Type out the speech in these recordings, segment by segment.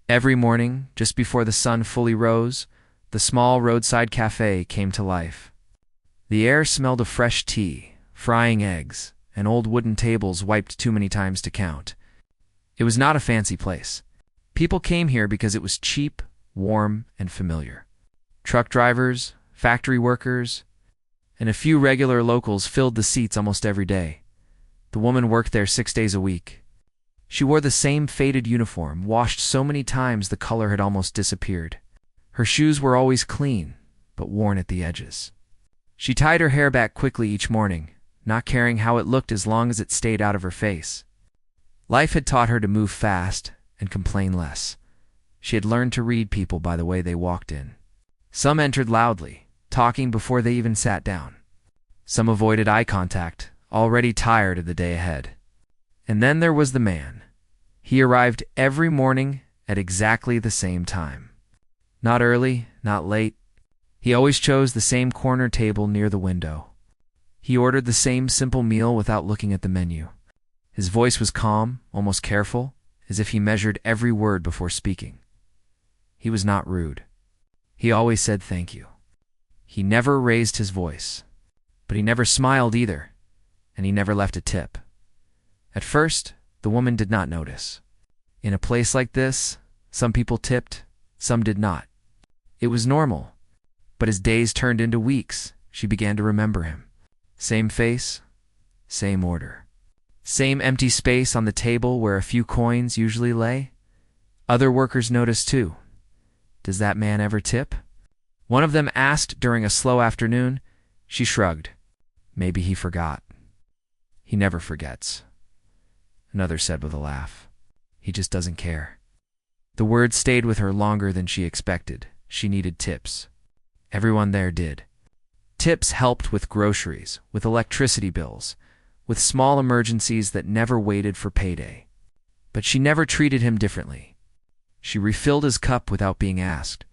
Every morning, just before the sun fully rose, the small roadside cafe came to life. The air smelled of fresh tea, frying eggs, and old wooden tables wiped too many times to count. It was not a fancy place. People came here because it was cheap, warm, and familiar. Truck drivers, factory workers, and a few regular locals filled the seats almost every day. The woman worked there 6 days a week. She wore the same faded uniform, washed so many times the color had almost disappeared. Her shoes were always clean, but worn at the edges. She tied her hair back quickly each morning, not caring how it looked as long as it stayed out of her face. Life had taught her to move fast and complain less. She had learned to read people by the way they walked in. Some entered loudly, talking before they even sat down. Some avoided eye contact, already tired of the day ahead. And then there was the man. He arrived every morning at exactly the same time. Not early, not late. He always chose the same corner table near the window. He ordered the same simple meal without looking at the menu. His voice was calm, almost careful, as if he measured every word before speaking. He was not rude. He always said thank you. He never raised his voice, but he never smiled either, and he never left a tip. At first, the woman did not notice. In a place like this, some people tipped, some did not. It was normal, but as days turned into weeks, she began to remember him. Same face, same order. Same empty space on the table where a few coins usually lay. Other workers noticed too. Does that man ever tip? One of them asked during a slow afternoon. She shrugged. Maybe he forgot. He never forgets. Another said with a laugh. He just doesn't care. The words stayed with her longer than she expected. She needed tips. Everyone there did. Tips helped with groceries, with electricity bills, with small emergencies that never waited for payday. But she never treated him differently. She refilled his cup without being asked.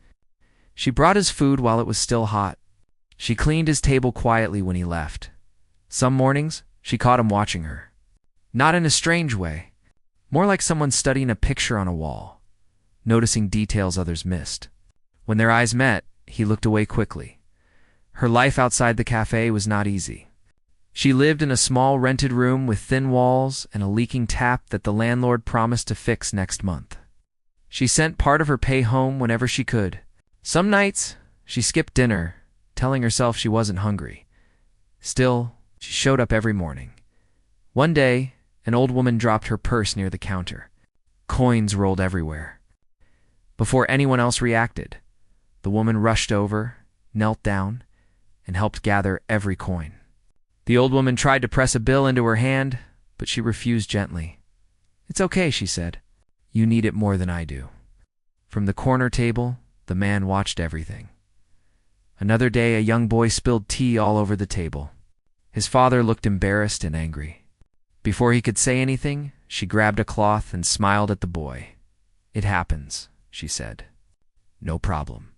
She brought his food while it was still hot. She cleaned his table quietly when he left. Some mornings, she caught him watching her. Not in a strange way, more like someone studying a picture on a wall, noticing details others missed. When their eyes met, he looked away quickly. Her life outside the cafe was not easy. She lived in a small rented room with thin walls and a leaking tap that the landlord promised to fix next month. She sent part of her pay home whenever she could. Some nights, she skipped dinner, telling herself she wasn't hungry. Still, she showed up every morning. One day, an old woman dropped her purse near the counter. Coins rolled everywhere. Before anyone else reacted, the woman rushed over, knelt down, and helped gather every coin. The old woman tried to press a bill into her hand, but she refused gently. "It's okay," she said. "You need it more than I do." From the corner table, the man watched everything. Another day, a young boy spilled tea all over the table. His father looked embarrassed and angry. Before he could say anything, she grabbed a cloth and smiled at the boy. "It happens," she said. "No problem."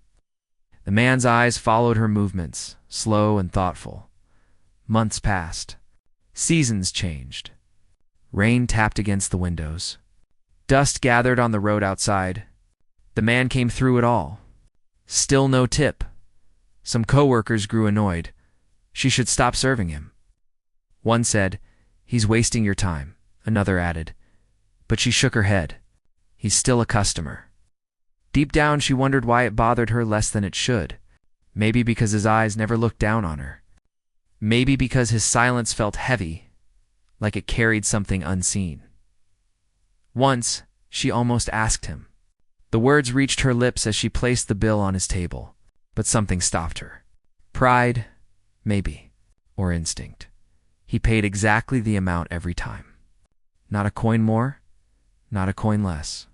The man's eyes followed her movements, slow and thoughtful. Months passed. Seasons changed. Rain tapped against the windows. Dust gathered on the road outside. The man came through it all. Still no tip. Some coworkers grew annoyed. She should stop serving him. One said, "He's wasting your time," another added. But she shook her head. He's still a customer. Deep down, she wondered why it bothered her less than it should. Maybe because his eyes never looked down on her. Maybe because his silence felt heavy, like it carried something unseen. Once, she almost asked him. The words reached her lips as she placed the bill on his table, but something stopped her. Pride, maybe, or instinct. He paid exactly the amount every time. Not a coin more, not a coin less.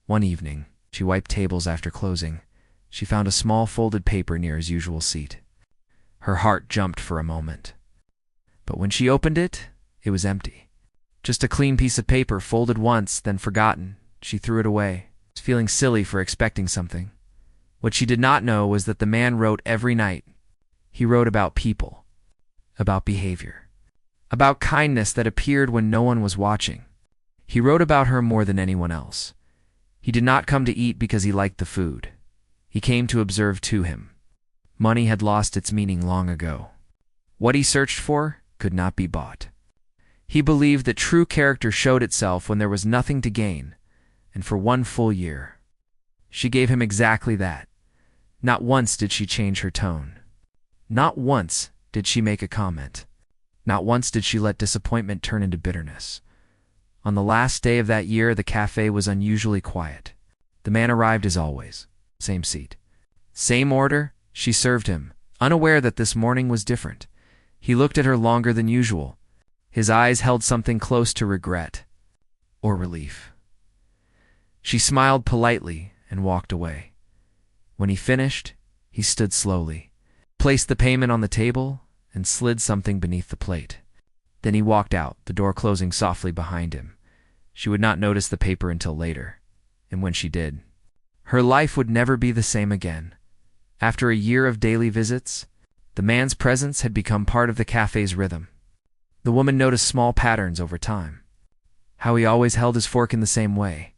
One evening, she wiped tables after closing. She found a small folded paper near his usual seat. Her heart jumped for a moment. But when she opened it, it was empty. Just a clean piece of paper folded once, then forgotten. She threw it away, feeling silly for expecting something. What she did not know was that the man wrote every night. He wrote about people, about behavior, about kindness that appeared when no one was watching. He wrote about her more than anyone else. He did not come to eat because he liked the food. He came to observe to him. Money had lost its meaning long ago. What he searched for could not be bought. He believed that true character showed itself when there was nothing to gain, and for 1 full year. She gave him exactly that. Not once did she change her tone. Not once did she make a comment. Not once did she let disappointment turn into bitterness. On the last day of that year, the cafe was unusually quiet. The man arrived as always. Same seat. Same order. She served him, unaware that this morning was different. He looked at her longer than usual. His eyes held something close to regret or relief. She smiled politely and walked away. When he finished, he stood slowly, placed the payment on the table, and slid something beneath the plate. Then he walked out, the door closing softly behind him. She would not notice the paper until later, and when she did, her life would never be the same again. After a year of daily visits, the man's presence had become part of the cafe's rhythm. The woman noticed small patterns over time. How he always held his fork in the same way.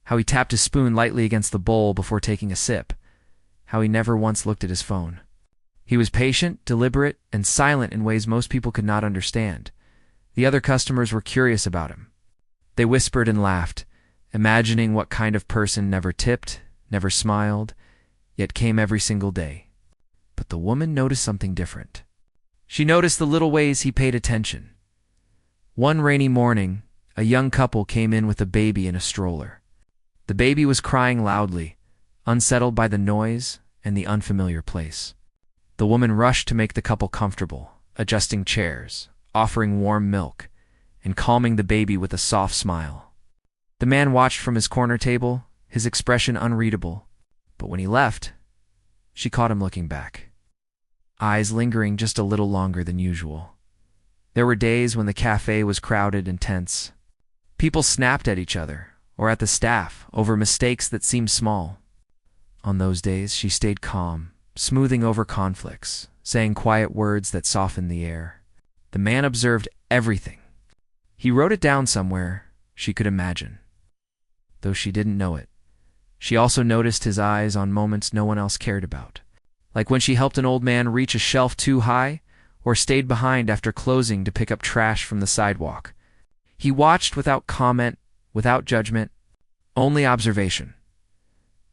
How he tapped his spoon lightly against the bowl before taking a sip. How he never once looked at his phone. He was patient, deliberate, and silent in ways most people could not understand. The other customers were curious about him. They whispered and laughed, imagining what kind of person never tipped, never smiled, yet came every single day. But the woman noticed something different. She noticed the little ways he paid attention. One rainy morning, a young couple came in with a baby in a stroller. The baby was crying loudly, unsettled by the noise and the unfamiliar place. The woman rushed to make the couple comfortable, adjusting chairs, offering warm milk, and calming the baby with a soft smile. The man watched from his corner table, his expression unreadable, but when he left, she caught him looking back, eyes lingering just a little longer than usual. There were days when the cafe was crowded and tense. People snapped at each other, or at the staff, over mistakes that seemed small. On those days, she stayed calm, smoothing over conflicts, saying quiet words that softened the air. The man observed everything. He wrote it down somewhere she could imagine, though she didn't know it. She also noticed his eyes on moments no one else cared about, like when she helped an old man reach a shelf too high, or stayed behind after closing to pick up trash from the sidewalk. He watched without comment, without judgment, only observation.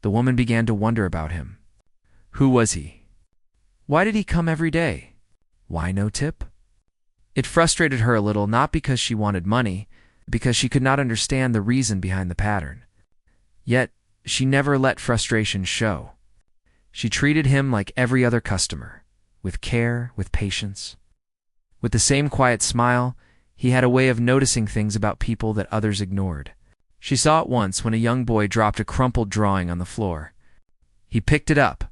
The woman began to wonder about him. Who was he? Why did he come every day? Why no tip? It frustrated her a little, not because she wanted money, because she could not understand the reason behind the pattern. Yet, she never let frustration show. She treated him like every other customer, with care, with patience. With the same quiet smile, he had a way of noticing things about people that others ignored. She saw it once when a young boy dropped a crumpled drawing on the floor. He picked it up,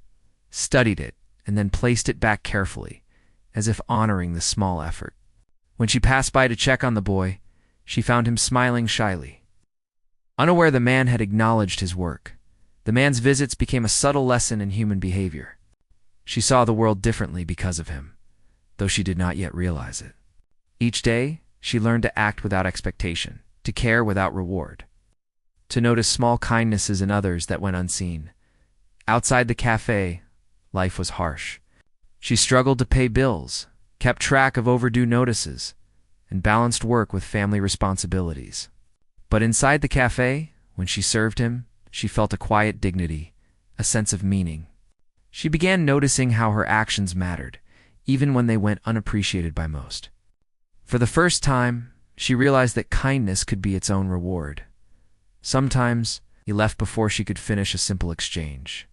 studied it, and then placed it back carefully, as if honoring the small effort. When she passed by to check on the boy, she found him smiling shyly. Unaware the man had acknowledged his work, the man's visits became a subtle lesson in human behavior. She saw the world differently because of him, though she did not yet realize it. Each day, she learned to act without expectation, to care without reward, to notice small kindnesses in others that went unseen. Outside the cafe, life was harsh. She struggled to pay bills, kept track of overdue notices, and balanced work with family responsibilities. But inside the cafe, when she served him, she felt a quiet dignity, a sense of meaning. She began noticing how her actions mattered, even when they went unappreciated by most. For the first time, she realized that kindness could be its own reward. Sometimes, he left before she could finish a simple exchange.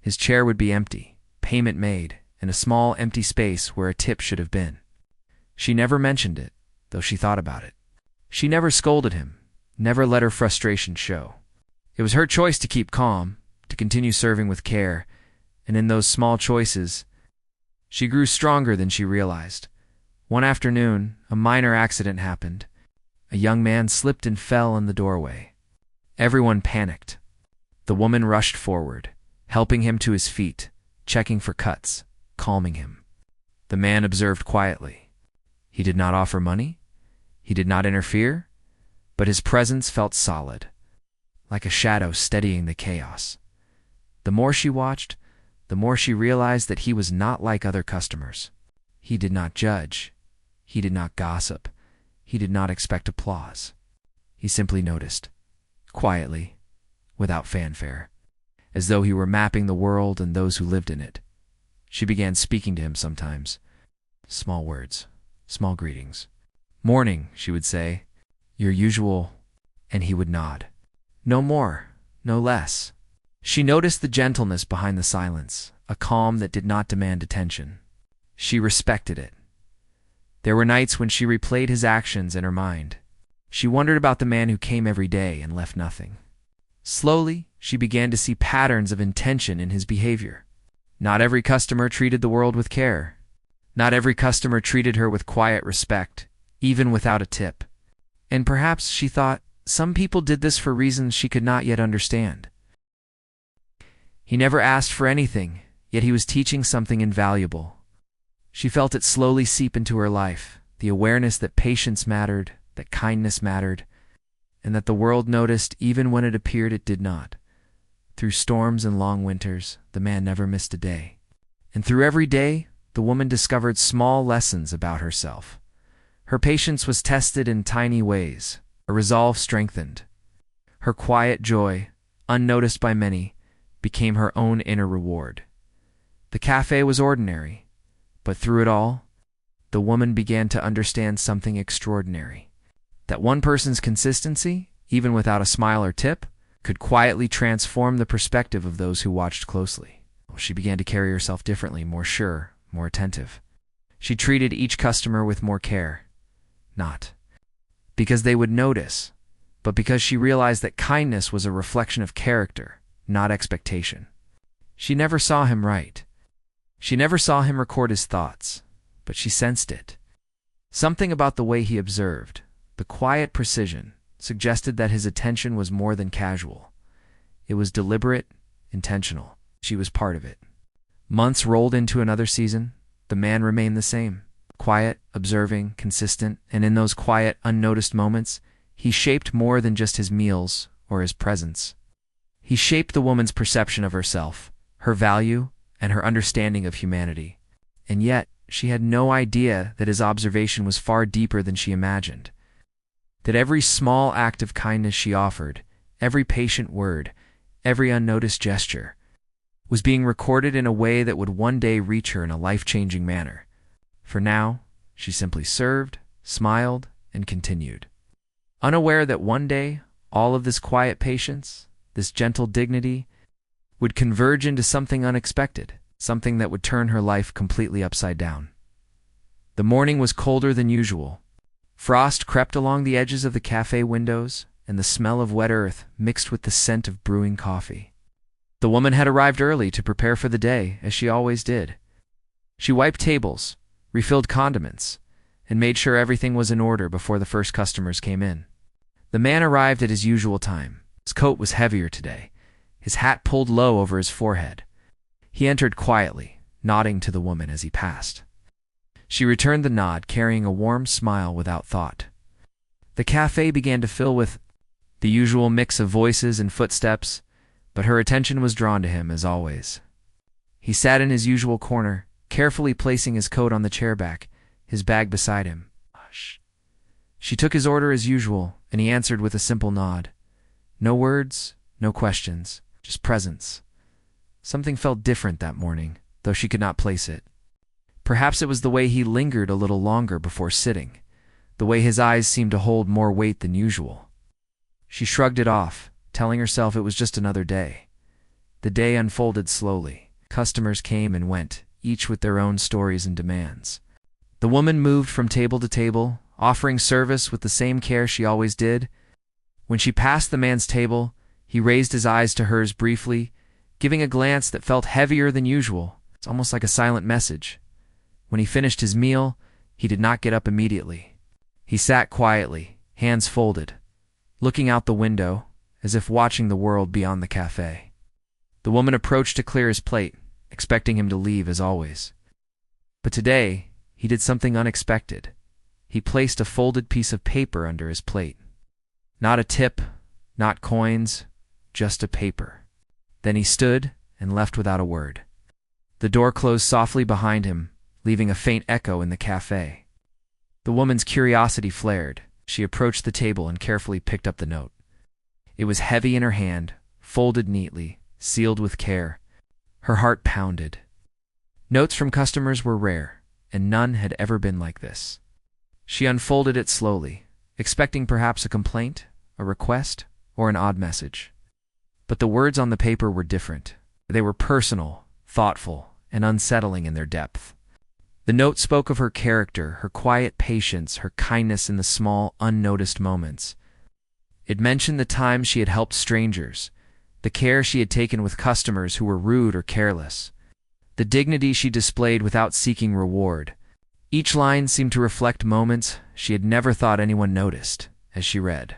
His chair would be empty, payment made, and a small empty space where a tip should have been. She never mentioned it, though she thought about it. She never scolded him, never let her frustration show. It was her choice to keep calm, to continue serving with care, and in those small choices, she grew stronger than she realized. One afternoon, a minor accident happened. A young man slipped and fell in the doorway. Everyone panicked. The woman rushed forward, helping him to his feet, checking for cuts, calming him. The man observed quietly. He did not offer money. He did not interfere, but his presence felt solid, like a shadow steadying the chaos. The more she watched, the more she realized that he was not like other customers. He did not judge. He did not gossip. He did not expect applause. He simply noticed, quietly, without fanfare, as though he were mapping the world and those who lived in it. She began speaking to him sometimes. Small words, small greetings. "Morning," she would say. "Your usual," and he would nod. No more, no less. She noticed the gentleness behind the silence, a calm that did not demand attention. She respected it. There were nights when she replayed his actions in her mind. She wondered about the man who came every day and left nothing. Slowly, she began to see patterns of intention in his behavior. Not every customer treated the world with care. Not every customer treated her with quiet respect, even without a tip. And perhaps, she thought, some people did this for reasons she could not yet understand. He never asked for anything, yet he was teaching something invaluable. She felt it slowly seep into her life, the awareness that patience mattered, that kindness mattered, and that the world noticed even when it appeared it did not. Through storms and long winters, the man never missed a day. And through every day, the woman discovered small lessons about herself. Her patience was tested in tiny ways, a resolve strengthened. Her quiet joy, unnoticed by many, became her own inner reward. The cafe was ordinary, but through it all, the woman began to understand something extraordinary. That one person's consistency, even without a smile or tip, could quietly transform the perspective of those who watched closely. She began to carry herself differently, more sure, more attentive. She treated each customer with more care. Not because they would notice, but because she realized that kindness was a reflection of character, not expectation. She never saw him write. She never saw him record his thoughts, but she sensed it. Something about the way he observed, the quiet precision, suggested that his attention was more than casual. It was deliberate, intentional. She was part of it. Months rolled into another season. The man remained the same. Quiet, observing, consistent, and in those quiet, unnoticed moments, he shaped more than just his meals or his presence. He shaped the woman's perception of herself, her value, and her understanding of humanity. And yet, she had no idea that his observation was far deeper than she imagined. That every small act of kindness she offered, every patient word, every unnoticed gesture, was being recorded in a way that would one day reach her in a life-changing manner. For now, she simply served, smiled, and continued. Unaware that one day, all of this quiet patience, this gentle dignity, would converge into something unexpected, something that would turn her life completely upside down. The morning was colder than usual. Frost crept along the edges of the cafe windows, and the smell of wet earth mixed with the scent of brewing coffee. The woman had arrived early to prepare for the day, as she always did. She wiped tables, refilled condiments, and made sure everything was in order before the first customers came in. The man arrived at his usual time. His coat was heavier today, his hat pulled low over his forehead. He entered quietly, nodding to the woman as he passed. She returned the nod, carrying a warm smile without thought. The cafe began to fill with the usual mix of voices and footsteps, but her attention was drawn to him as always. He sat in his usual corner, carefully placing his coat on the chair back, his bag beside him. Hush. She took his order as usual, and he answered with a simple nod. No words, no questions, just presence. Something felt different that morning, though she could not place it. Perhaps it was the way he lingered a little longer before sitting, the way his eyes seemed to hold more weight than usual. She shrugged it off, telling herself it was just another day. The day unfolded slowly. Customers came and went, each with their own stories and demands. The woman moved from table to table, offering service with the same care she always did. When she passed the man's table, he raised his eyes to hers briefly, giving a glance that felt heavier than usual. It's almost like a silent message. When he finished his meal, he did not get up immediately. He sat quietly, hands folded, looking out the window, as if watching the world beyond the cafe. The woman approached to clear his plate, expecting him to leave as always. But today, he did something unexpected. He placed a folded piece of paper under his plate. Not a tip, not coins, just a paper. Then he stood and left without a word. The door closed softly behind him, leaving a faint echo in the cafe. The woman's curiosity flared. She approached the table and carefully picked up the note. It was heavy in her hand, folded neatly, sealed with care. Her heart pounded. Notes from customers were rare, and none had ever been like this. She unfolded it slowly, expecting perhaps a complaint, a request, or an odd message. But the words on the paper were different. They were personal, thoughtful, and unsettling in their depth. The note spoke of her character, her quiet patience, her kindness in the small, unnoticed moments. It mentioned the times she had helped strangers, the care she had taken with customers who were rude or careless, the dignity she displayed without seeking reward. Each line seemed to reflect moments she had never thought anyone noticed. As she read,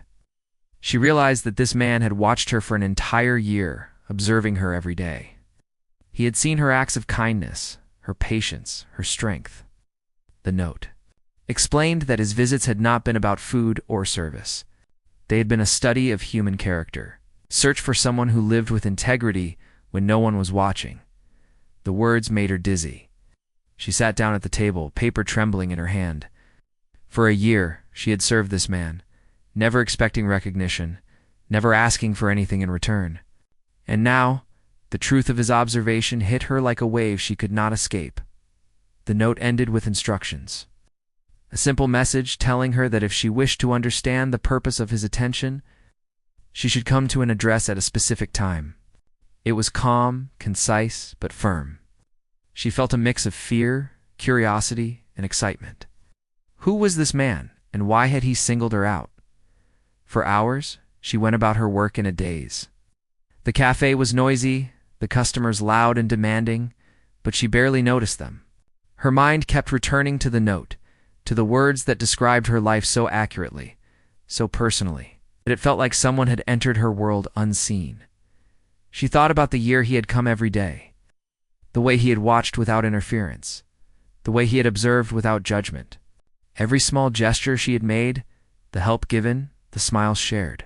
she realized that this man had watched her for an entire year, observing her every day. He had seen her acts of kindness, her patience, her strength. The note explained that his visits had not been about food or service. They had been a study of human character, search for someone who lived with integrity when no one was watching. The words made her dizzy. She sat down at the table, paper trembling in her hand. For a year, she had served this man, never expecting recognition, never asking for anything in return. And now, the truth of his observation hit her like a wave she could not escape. The note ended with instructions. A simple message telling her that if she wished to understand the purpose of his attention, she should come to an address at a specific time. It was calm, concise, but firm. She felt a mix of fear, curiosity, and excitement. Who was this man, and why had he singled her out? For hours, she went about her work in a daze. The cafe was noisy, the customers loud and demanding, but she barely noticed them. Her mind kept returning to the note, to the words that described her life so accurately, so personally, that it felt like someone had entered her world unseen. She thought about the year he had come every day, the way he had watched without interference, the way he had observed without judgment. Every small gesture she had made, the help given, the smiles shared.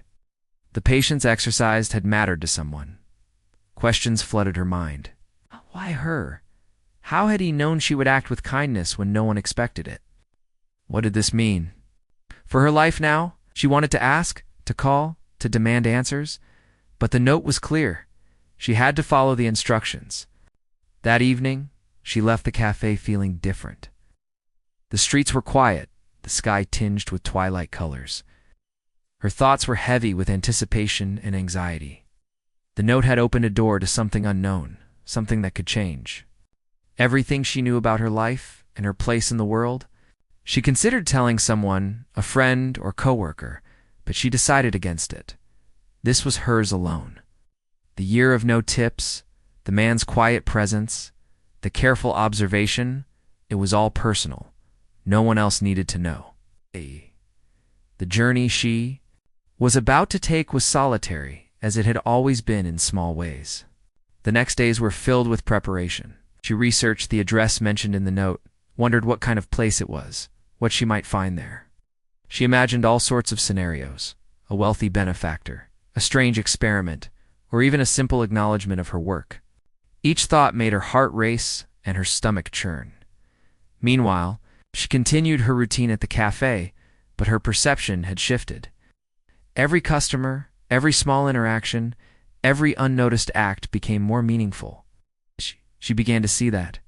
The patience exercised had mattered to someone. Questions flooded her mind. Why her? How had he known she would act with kindness when no one expected it? What did this mean? For her life now, she wanted to ask, to call, to demand answers, but the note was clear. She had to follow the instructions. That evening, she left the cafe feeling different. The streets were quiet, the sky tinged with twilight colors. Her thoughts were heavy with anticipation and anxiety. The note had opened a door to something unknown, something that could change. Everything she knew about her life and her place in the world. She considered telling someone, a friend or coworker, but she decided against it. This was hers alone. The year of no tips, the man's quiet presence, the careful observation, it was all personal. No one else needed to know. The journey she was about to take was solitary, as it had always been in small ways. The next days were filled with preparation. She researched the address mentioned in the note, wondered what kind of place it was, what she might find there. She imagined all sorts of scenarios, a wealthy benefactor, a strange experiment, or even a simple acknowledgement of her work. Each thought made her heart race and her stomach churn. Meanwhile, she continued her routine at the cafe, but her perception had shifted. Every customer, every small interaction, every unnoticed act became more meaningful. She began to see that.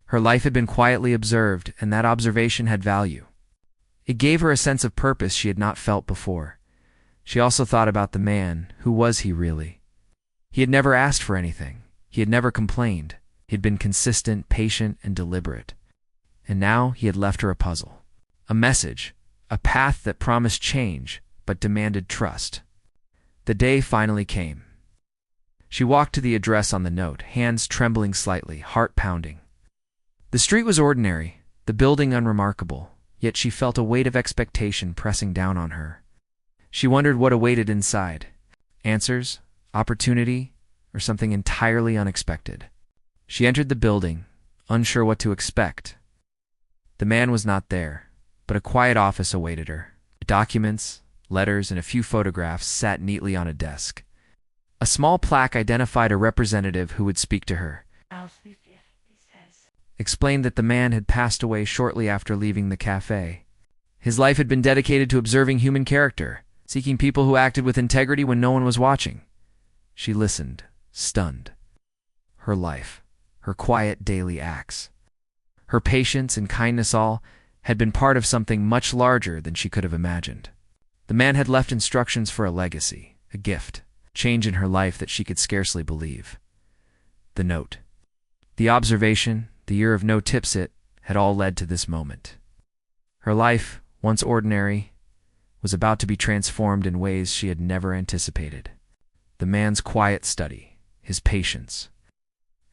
Her life had been quietly observed, and that observation had value. It gave her a sense of purpose she had not felt before. She also thought about the man. Who was he really? He had never asked for anything. He had never complained. He had been consistent, patient, and deliberate. And now he had left her a puzzle. A message, a path that promised change, but demanded trust. The day finally came. She walked to the address on the note, hands trembling slightly, heart pounding. The street was ordinary, the building unremarkable, yet she felt a weight of expectation pressing down on her. She wondered what awaited inside. Answers, opportunity, or something entirely unexpected. She entered the building, unsure what to expect. The man was not there, but a quiet office awaited her. Documents, letters, and a few photographs sat neatly on a desk. A small plaque identified a representative who would speak to her, explained that the man had passed away shortly after leaving the cafe. His life had been dedicated to observing human character, seeking people who acted with integrity when no one was watching. She listened, stunned. Her life, her quiet daily acts, her patience and kindness all had been part of something much larger than she could have imagined. The man had left instructions for a legacy, a gift, change in her life that she could scarcely believe. The note, the observation, the year of no tips it, had all led to this moment. Her life, once ordinary, was about to be transformed in ways she had never anticipated. The man's quiet study, his patience,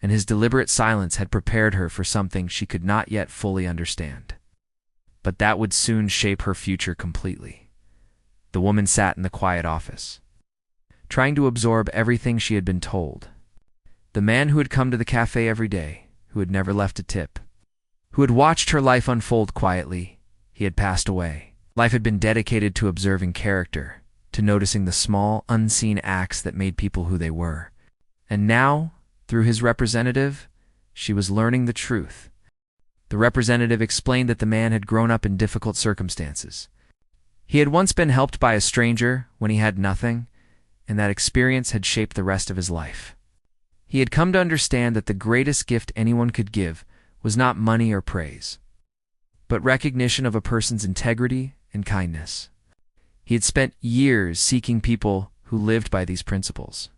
and his deliberate silence had prepared her for something she could not yet fully understand. But that would soon shape her future completely. The woman sat in the quiet office, trying to absorb everything she had been told. The man who had come to the cafe every day, who had never left a tip, who had watched her life unfold quietly, he had passed away. Life had been dedicated to observing character, to noticing the small, unseen acts that made people who they were. And now, through his representative, she was learning the truth. The representative explained that the man had grown up in difficult circumstances. He had once been helped by a stranger when he had nothing, and that experience had shaped the rest of his life. He had come to understand that the greatest gift anyone could give was not money or praise, but recognition of a person's integrity and kindness. He had spent years seeking people who lived by these principles,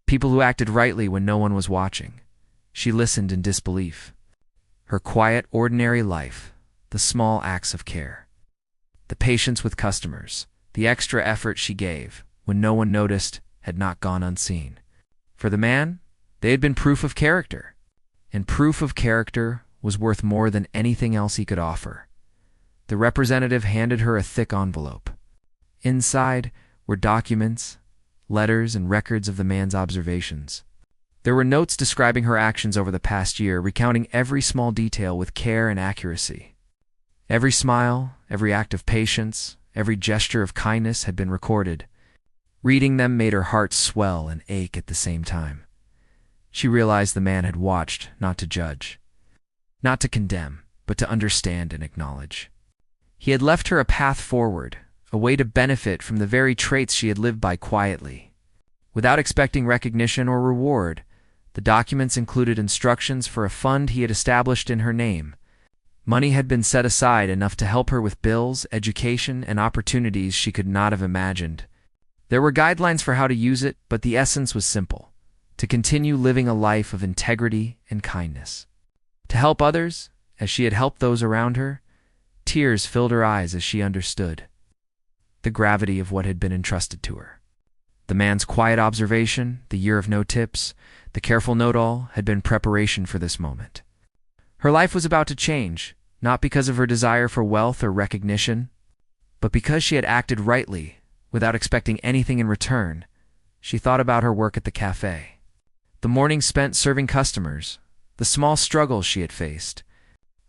people who acted rightly when no one was watching. She listened in disbelief. Her quiet, ordinary life, the small acts of care, the patience with customers, the extra effort she gave when no one noticed had not gone unseen. For the man, they had been proof of character, and proof of character was worth more than anything else he could offer. The representative handed her a thick envelope. Inside were documents, letters, and records of the man's observations. There were notes describing her actions over the past year, recounting every small detail with care and accuracy. Every smile, every act of patience, every gesture of kindness had been recorded. Reading them made her heart swell and ache at the same time. She realized the man had watched not to judge, not to condemn, but to understand and acknowledge. He had left her a path forward, a way to benefit from the very traits she had lived by quietly. Without expecting recognition or reward, the documents included instructions for a fund he had established in her name. Money had been set aside enough to help her with bills, education, and opportunities she could not have imagined. There were guidelines for how to use it, but the essence was simple: to continue living a life of integrity and kindness. To help others, as she had helped those around her. Tears filled her eyes as she understood the gravity of what had been entrusted to her. The man's quiet observation, the year of no tips, the careful note-all had been preparation for this moment. Her life was about to change, not because of her desire for wealth or recognition, but because she had acted rightly, without expecting anything in return. She thought about her work at the cafe, the mornings spent serving customers, the small struggles she had faced.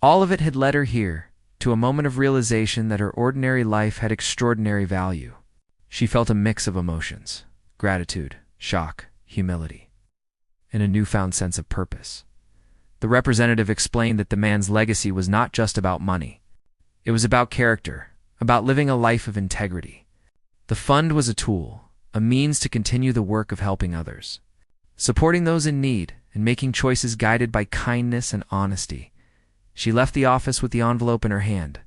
All of it had led her here, to a moment of realization that her ordinary life had extraordinary value. She felt a mix of emotions: gratitude, shock, humility, and a newfound sense of purpose. The representative explained that the man's legacy was not just about money. It was about character, about living a life of integrity. The fund was a tool, a means to continue the work of helping others, supporting those in need, and making choices guided by kindness and honesty. She left the office with the envelope in her hand,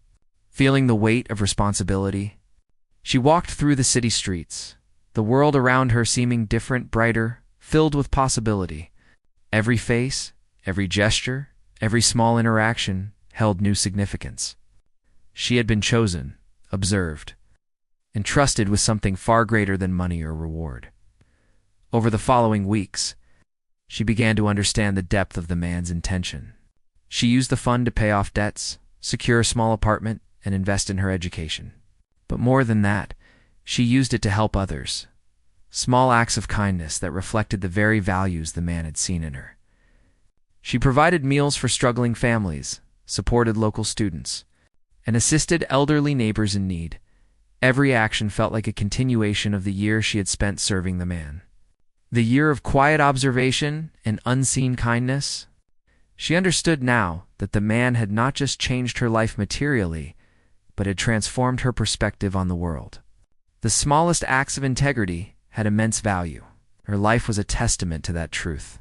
feeling the weight of responsibility. She walked through the city streets, the world around her seeming different, brighter, filled with possibility. Every face, every gesture, every small interaction held new significance. She had been chosen, observed, entrusted with something far greater than money or reward. Over the following weeks, she began to understand the depth of the man's intention. She used the fund to pay off debts, secure a small apartment, and invest in her education. But more than that, she used it to help others. Small acts of kindness that reflected the very values the man had seen in her. She provided meals for struggling families, supported local students, and assisted elderly neighbors in need. Every action felt like a continuation of the year she had spent serving the man. The year of quiet observation and unseen kindness. She understood now that the man had not just changed her life materially, but had transformed her perspective on the world. The smallest acts of integrity had immense value. Her life was a testament to that truth.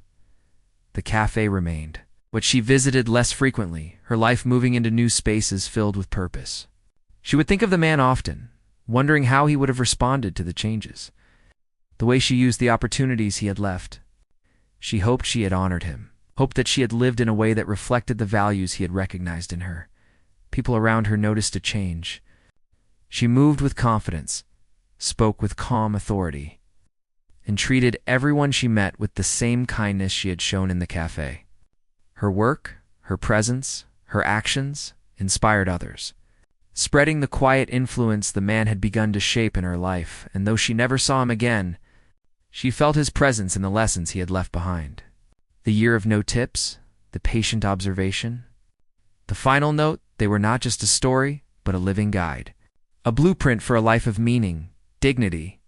The cafe remained, but she visited less frequently, her life moving into new spaces filled with purpose. She would think of the man often, wondering how he would have responded to the changes, the way she used the opportunities he had left. She hoped she had honored him, hoped that she had lived in a way that reflected the values he had recognized in her. People around her noticed a change. She moved with confidence, spoke with calm authority, and treated everyone she met with the same kindness she had shown in the cafe. Her work, her presence, her actions inspired others, spreading the quiet influence the man had begun to shape in her life, and though she never saw him again, she felt his presence in the lessons he had left behind. The year of no tips, the patient observation. The final note, they were not just a story, but a living guide, a blueprint for a life of meaning, dignity,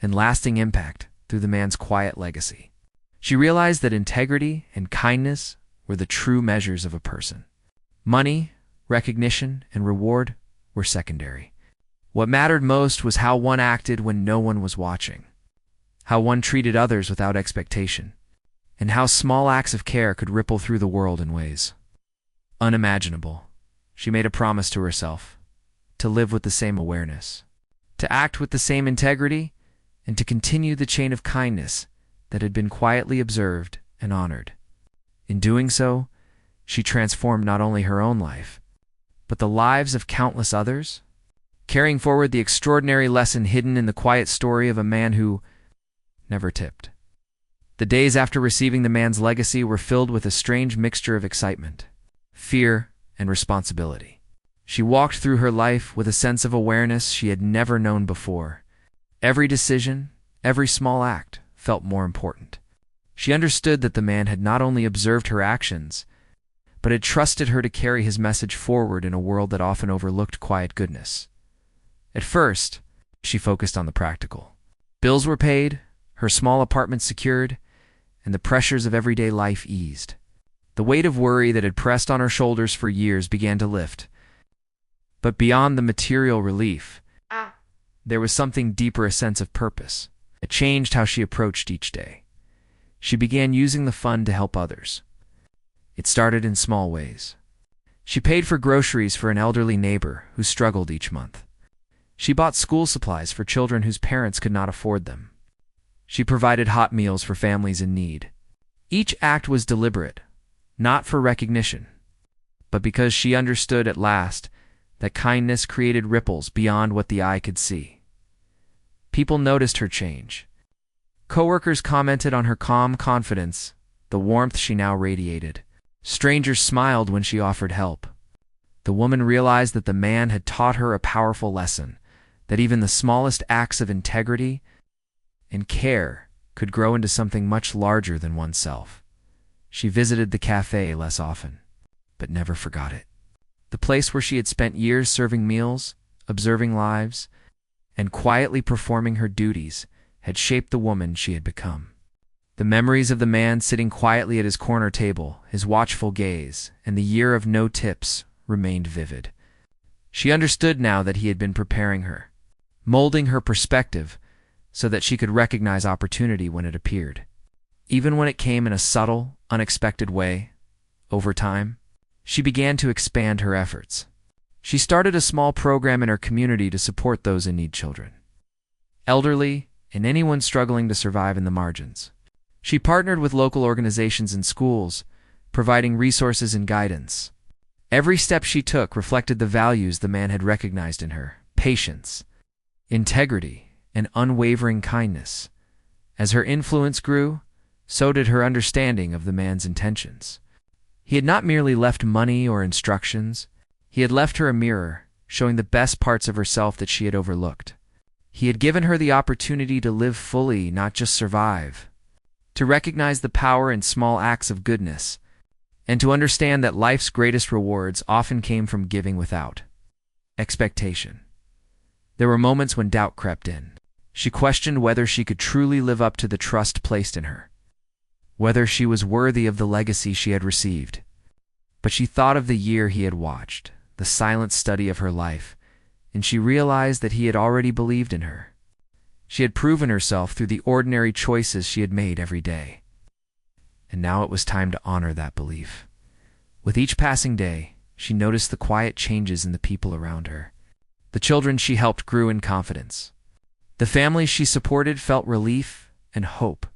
and lasting impact through the man's quiet legacy. She realized that integrity and kindness were the true measures of a person. Money, recognition, and reward were secondary. What mattered most was how one acted when no one was watching, how one treated others without expectation, and how small acts of care could ripple through the world in ways unimaginable. She made a promise to herself to live with the same awareness, to act with the same integrity, and to continue the chain of kindness that had been quietly observed and honored. In doing so, she transformed not only her own life, but the lives of countless others, carrying forward the extraordinary lesson hidden in the quiet story of a man who never tipped. The days after receiving the man's legacy were filled with a strange mixture of excitement, fear, and responsibility. She walked through her life with a sense of awareness she had never known before. Every decision, every small act felt more important. She understood that the man had not only observed her actions, but had trusted her to carry his message forward in a world that often overlooked quiet goodness. At first, she focused on the practical. Bills were paid, her small apartment secured, and the pressures of everyday life eased. The weight of worry that had pressed on her shoulders for years began to lift. But beyond the material relief, there was something deeper, a sense of purpose. It changed how she approached each day. She began using the fund to help others. It started in small ways. She paid for groceries for an elderly neighbor who struggled each month. She bought school supplies for children whose parents could not afford them. She provided hot meals for families in need. Each act was deliberate, not for recognition, but because she understood at last that kindness created ripples beyond what the eye could see. People noticed her change. Coworkers commented on her calm confidence, the warmth she now radiated. Strangers smiled when she offered help. The woman realized that the man had taught her a powerful lesson, that even the smallest acts of integrity and care could grow into something much larger than oneself. She visited the cafe less often, but never forgot it. The place where she had spent years serving meals, observing lives, and quietly performing her duties had shaped the woman she had become. The memories of the man sitting quietly at his corner table, his watchful gaze, and the year of no tips remained vivid. She understood now that he had been preparing her, molding her perspective so that she could recognize opportunity when it appeared. Even when it came in a subtle, unexpected way, over time, she began to expand her efforts. She started a small program in her community to support those in need: children, elderly, and anyone struggling to survive in the margins. She partnered with local organizations and schools, providing resources and guidance. Every step she took reflected the values the man had recognized in her: patience, integrity, and unwavering kindness. As her influence grew, so did her understanding of the man's intentions. He had not merely left money or instructions. He had left her a mirror, showing the best parts of herself that she had overlooked. He had given her the opportunity to live fully, not just survive, to recognize the power in small acts of goodness, and to understand that life's greatest rewards often came from giving without expectation. There were moments when doubt crept in. She questioned whether she could truly live up to the trust placed in her, whether she was worthy of the legacy she had received. But she thought of the year he had watched, the silent study of her life, and she realized that he had already believed in her. She had proven herself through the ordinary choices she had made every day. And now it was time to honor that belief. With each passing day, she noticed the quiet changes in the people around her. The children she helped grew in confidence. The families she supported felt relief and hope.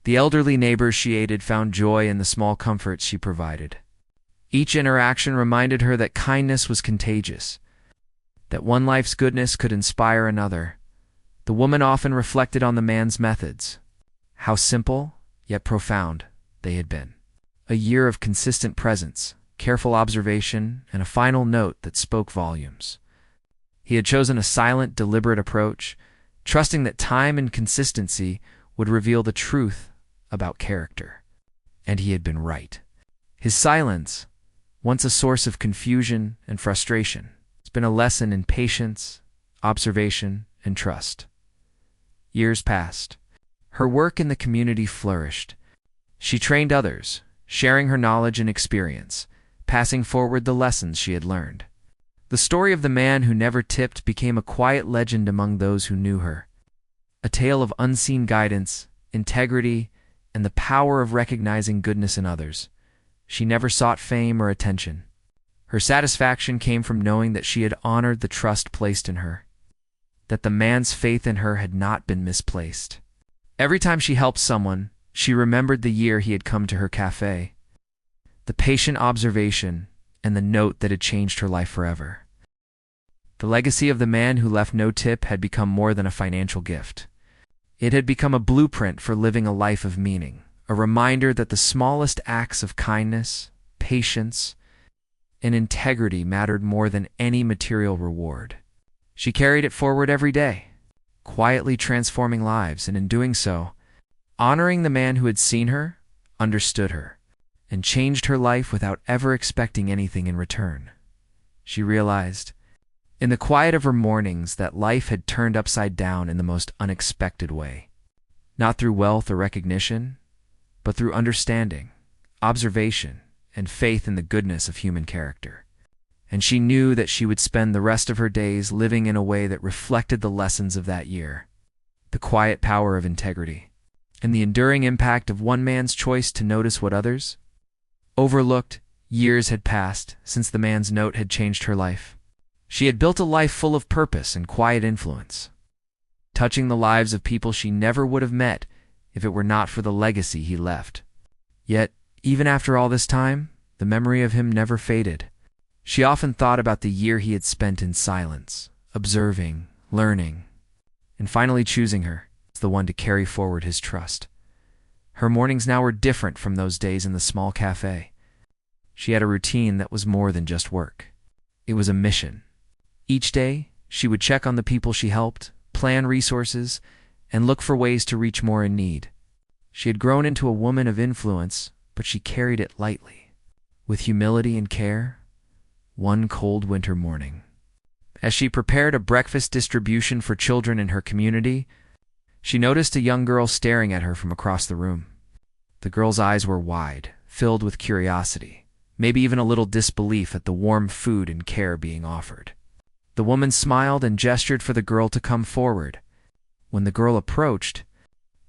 The elderly neighbors she aided found joy in the small comforts she provided. Each interaction reminded her that kindness was contagious, that one life's goodness could inspire another. The woman often reflected on the man's methods, how simple yet profound they had been. A year of consistent presence, careful observation, and a final note that spoke volumes. He had chosen a silent, deliberate approach, trusting that time and consistency would reveal the truth about character. And he had been right. His silence, once a source of confusion and frustration, has been a lesson in patience, observation, and trust. Years passed. Her work in the community flourished. She trained others, sharing her knowledge and experience, passing forward the lessons she had learned. The story of the man who never tipped became a quiet legend among those who knew her, a tale of unseen guidance, integrity, and the power of recognizing goodness in others. She never sought fame or attention. Her satisfaction came from knowing that she had honored the trust placed in her, that the man's faith in her had not been misplaced. Every time she helped someone, she remembered the year he had come to her cafe, the patient observation, and the note that had changed her life forever. The legacy of the man who left no tip had become more than a financial gift. It had become a blueprint for living a life of meaning, a reminder that the smallest acts of kindness, patience, and integrity mattered more than any material reward. She carried it forward every day, quietly transforming lives, and in doing so, honoring the man who had seen her, understood her, and changed her life without ever expecting anything in return. She realized, in the quiet of her mornings, that life had turned upside down in the most unexpected way. Not through wealth or recognition, but through understanding, observation, and faith in the goodness of human character. And she knew that she would spend the rest of her days living in a way that reflected the lessons of that year, the quiet power of integrity, and the enduring impact of one man's choice to notice what others overlooked. Years had passed since the man's note had changed her life. She had built a life full of purpose and quiet influence, touching the lives of people she never would have met if it were not for the legacy he left. Yet, even after all this time, the memory of him never faded. She often thought about the year he had spent in silence, observing, learning, and finally choosing her as the one to carry forward his trust. Her mornings now were different from those days in the small cafe. She had a routine that was more than just work. It was a mission. Each day, she would check on the people she helped, plan resources, and look for ways to reach more in need. She had grown into a woman of influence, but she carried it lightly, with humility and care. One cold winter morning, as she prepared a breakfast distribution for children in her community, she noticed a young girl staring at her from across the room. The girl's eyes were wide, filled with curiosity, maybe even a little disbelief at the warm food and care being offered. The woman smiled and gestured for the girl to come forward. When the girl approached,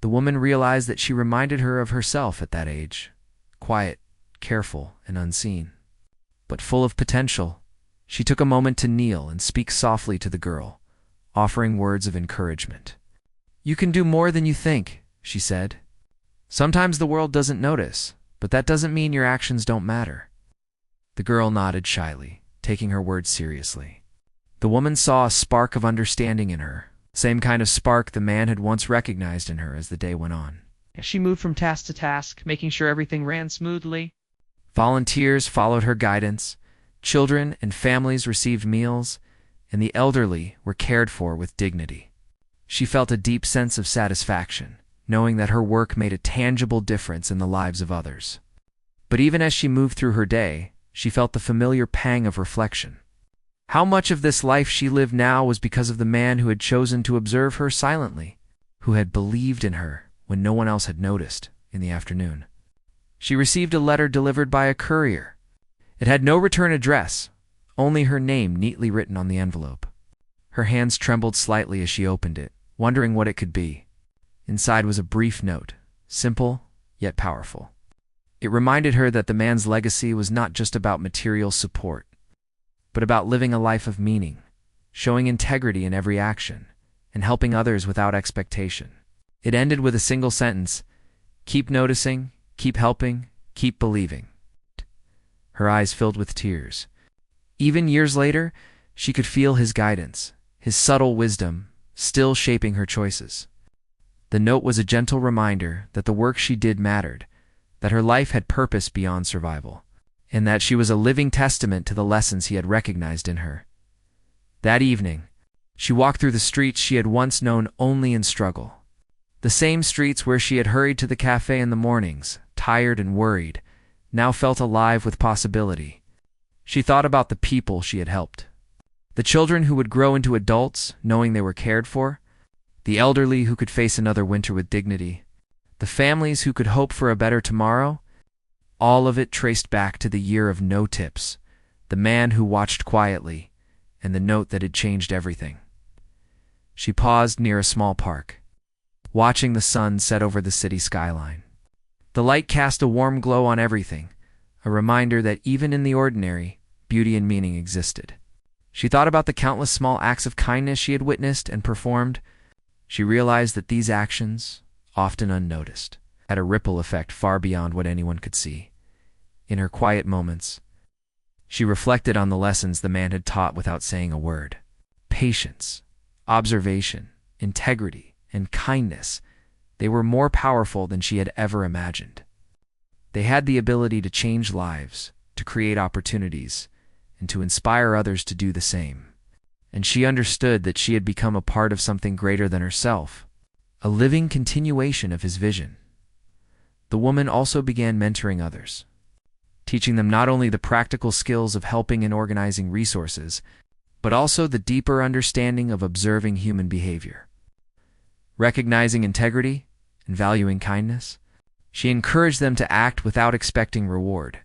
the woman realized that she reminded her of herself at that age, quiet, careful, and unseen. But full of potential, she took a moment to kneel and speak softly to the girl, offering words of encouragement. "You can do more than you think," she said. "Sometimes the world doesn't notice, but that doesn't mean your actions don't matter." The girl nodded shyly, taking her words seriously. The woman saw a spark of understanding in her, same kind of spark the man had once recognized in her as the day went on. She moved from task to task, making sure everything ran smoothly. Volunteers followed her guidance, children and families received meals, and the elderly were cared for with dignity. She felt a deep sense of satisfaction, knowing that her work made a tangible difference in the lives of others. But even as she moved through her day, she felt the familiar pang of reflection. How much of this life she lived now was because of the man who had chosen to observe her silently, who had believed in her when no one else had noticed in the afternoon. She received a letter delivered by a courier. It had no return address, only her name neatly written on the envelope. Her hands trembled slightly as she opened it, wondering what it could be. Inside was a brief note, simple yet powerful. It reminded her that the man's legacy was not just about material support, but about living a life of meaning, showing integrity in every action, and helping others without expectation. It ended with a single sentence: "Keep noticing, keep helping, keep believing." Her eyes filled with tears. Even years later, she could feel his guidance, his subtle wisdom, still shaping her choices. The note was a gentle reminder that the work she did mattered, that her life had purpose beyond survival, and that she was a living testament to the lessons he had recognized in her. That evening, she walked through the streets she had once known only in struggle. The same streets where she had hurried to the cafe in the mornings, tired and worried, now felt alive with possibility. She thought about the people she had helped. The children who would grow into adults knowing they were cared for, the elderly who could face another winter with dignity, the families who could hope for a better tomorrow. All of it traced back to the year of no tips, the man who watched quietly, and the note that had changed everything. She paused near a small park, watching the sun set over the city skyline. The light cast a warm glow on everything, a reminder that even in the ordinary, beauty and meaning existed. She thought about the countless small acts of kindness she had witnessed and performed. She realized that these actions, often unnoticed, had a ripple effect far beyond what anyone could see. In her quiet moments, she reflected on the lessons the man had taught without saying a word. Patience, observation, integrity, and kindness, they were more powerful than she had ever imagined. They had the ability to change lives, to create opportunities, and to inspire others to do the same. And she understood that she had become a part of something greater than herself, a living continuation of his vision. The woman also began mentoring others, teaching them not only the practical skills of helping and organizing resources, but also the deeper understanding of observing human behavior. Recognizing integrity and valuing kindness, she encouraged them to act without expecting reward,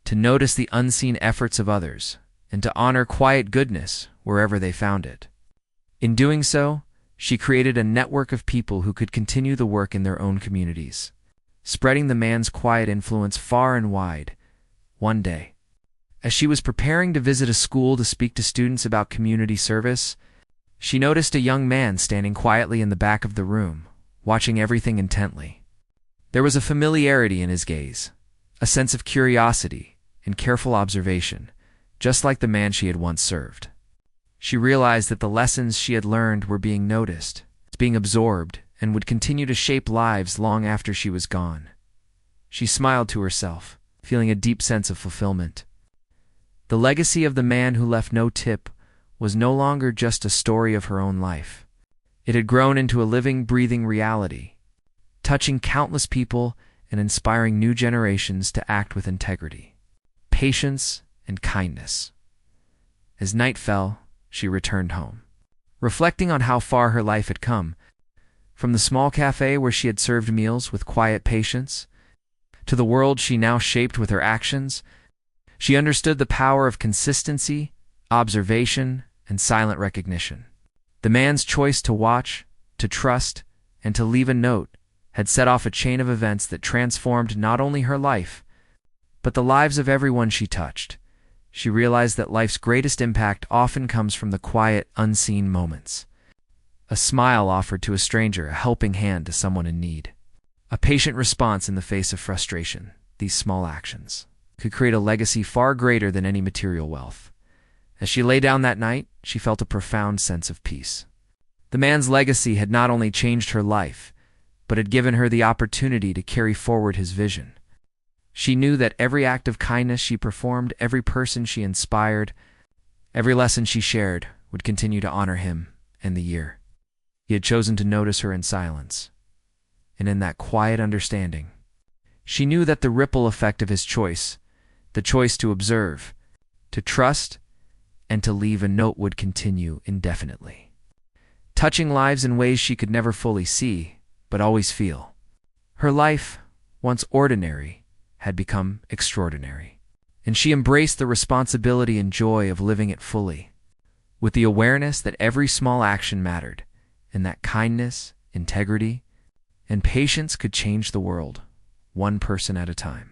to notice the unseen efforts of others, and to honor quiet goodness wherever they found it. In doing so, she created a network of people who could continue the work in their own communities, spreading the man's quiet influence far and wide. One day, as she was preparing to visit a school to speak to students about community service, she noticed a young man standing quietly in the back of the room, watching everything intently. There was a familiarity in his gaze, a sense of curiosity and careful observation, just like the man she had once served. She realized that the lessons she had learned were being noticed, being absorbed, and would continue to shape lives long after she was gone. She smiled to herself, feeling a deep sense of fulfillment. The legacy of the man who left no tip was no longer just a story of her own life. It had grown into a living, breathing reality, touching countless people and inspiring new generations to act with integrity, patience, and kindness. As night fell, she returned home, reflecting on how far her life had come, from the small cafe where she had served meals with quiet patience, to the world she now shaped with her actions. She understood the power of consistency, observation, and silent recognition. The man's choice to watch, to trust, and to leave a note had set off a chain of events that transformed not only her life, but the lives of everyone she touched. She realized that life's greatest impact often comes from the quiet, unseen moments. A smile offered to a stranger, a helping hand to someone in need, a patient response in the face of frustration. These small actions could create a legacy far greater than any material wealth. As she lay down that night, she felt a profound sense of peace. The man's legacy had not only changed her life, but had given her the opportunity to carry forward his vision. She knew that every act of kindness she performed, every person she inspired, every lesson she shared would continue to honor him and the year. He had chosen to notice her in silence, and in that quiet understanding, she knew that the ripple effect of his choice, the choice to observe, to trust, and to leave a note would continue indefinitely, touching lives in ways she could never fully see, but always feel. Her life, once ordinary, had become extraordinary, and she embraced the responsibility and joy of living it fully, with the awareness that every small action mattered, and that kindness, integrity, and patience could change the world, one person at a time.